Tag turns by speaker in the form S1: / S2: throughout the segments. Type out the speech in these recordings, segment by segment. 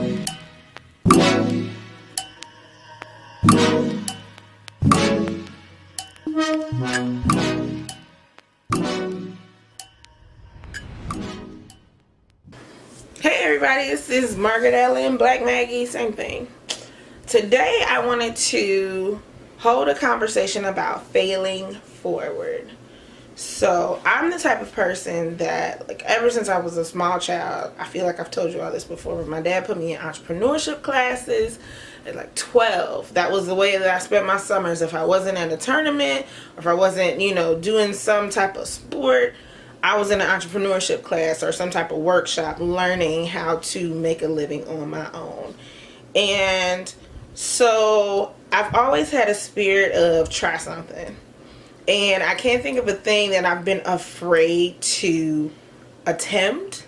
S1: Hey everybody, this is Margaret Ellen, Black Maggie, same thing. Today I wanted to hold a conversation about failing forward. So I'm the type of person that, like, ever since I was a small child, I feel like I've told you all this before, but my dad put me in entrepreneurship classes at like 12. That was the way that I spent my summers. If I wasn't at a tournament, or if I wasn't, doing some type of sport, I was in an entrepreneurship class or some type of workshop learning how to make a living on my own. And so I've always had a spirit of try something. And I can't think of a thing that I've been afraid to attempt.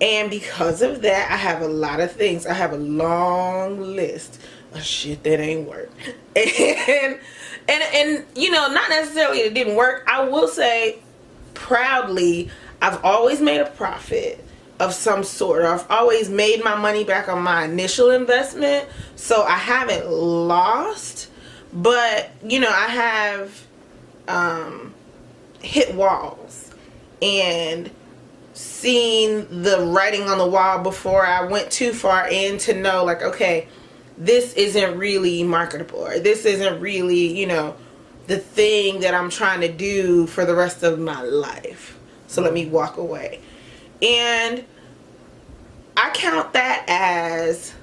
S1: And because of that, I have a lot of things. I have a long list of shit that ain't work. And not necessarily it didn't work. I will say, proudly, I've always made a profit of some sort. I've always made my money back on my initial investment, so I haven't lost. But I have hit walls and seen the writing on the wall before I went too far in to know, like, okay, this isn't really marketable, or this isn't really the thing that I'm trying to do for the rest of my life. So let me walk away. And I count that as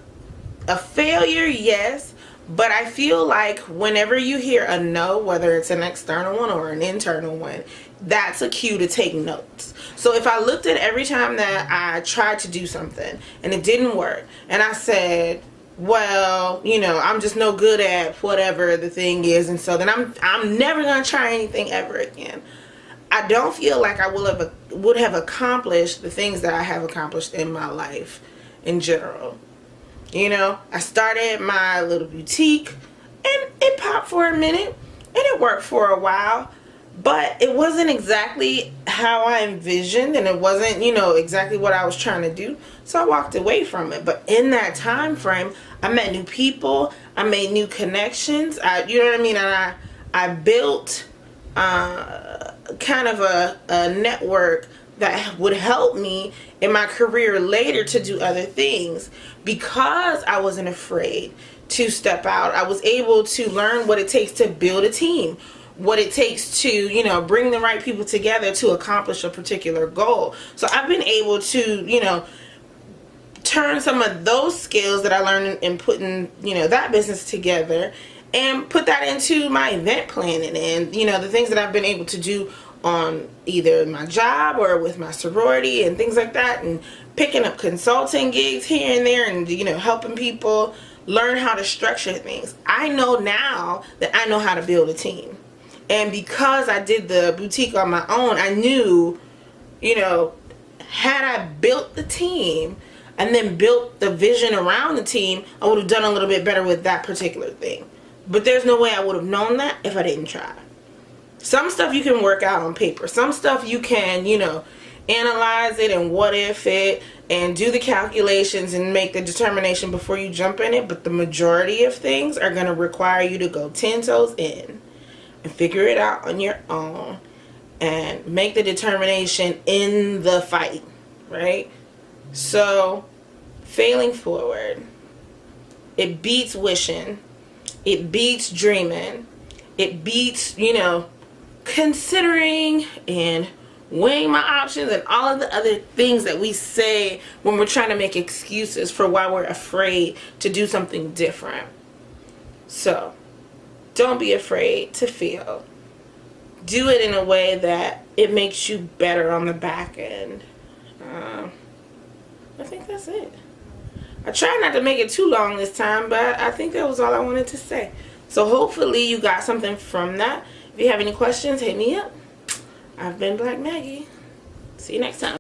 S1: a failure, yes, but I feel like whenever you hear a no, whether it's an external one or an internal one, that's a cue to take notes. So if I looked at every time that I tried to do something and it didn't work, and I said, well, I'm just no good at whatever the thing is, and so then I'm never gonna try anything ever again, I don't feel like I would have accomplished the things that I have accomplished in my life in general. I started my little boutique, and it popped for a minute, and it worked for a while, but it wasn't exactly how I envisioned, and it wasn't, exactly what I was trying to do. So I walked away from it. But in that time frame, I met new people, I made new connections, and I built kind of a network that would help me in my career later to do other things. Because I wasn't afraid to step out, I was able to learn what it takes to build a team, what it takes to, bring the right people together to accomplish a particular goal. So I've been able to, turn some of those skills that I learned in putting, that business together, and put that into my event planning and, the things that I've been able to do on either my job or with my sorority and things like that, and picking up consulting gigs here and there, and, helping people learn how to structure things. I know now that I know how to build a team. And because I did the boutique on my own, I knew, had I built the team and then built the vision around the team, I would have done a little bit better with that particular thing. But there's no way I would have known that if I didn't try. Some stuff you can work out on paper. Some stuff you can, analyze it and what if it and do the calculations and make the determination before you jump in it. But the majority of things are going to require you to go 10 toes in and figure it out on your own and make the determination in the fight, right? So, failing forward, it beats wishing, it beats dreaming, it beats, considering and weighing my options and all of the other things that we say when we're trying to make excuses for why we're afraid to do something different. So, don't be afraid to fail. Do it in a way that it makes you better on the back end. I think that's it. I tried not to make it too long this time, but I think that was all I wanted to say. So hopefully you got something from that. If you have any questions, hit me up. I've been Black Maggie. See you next time.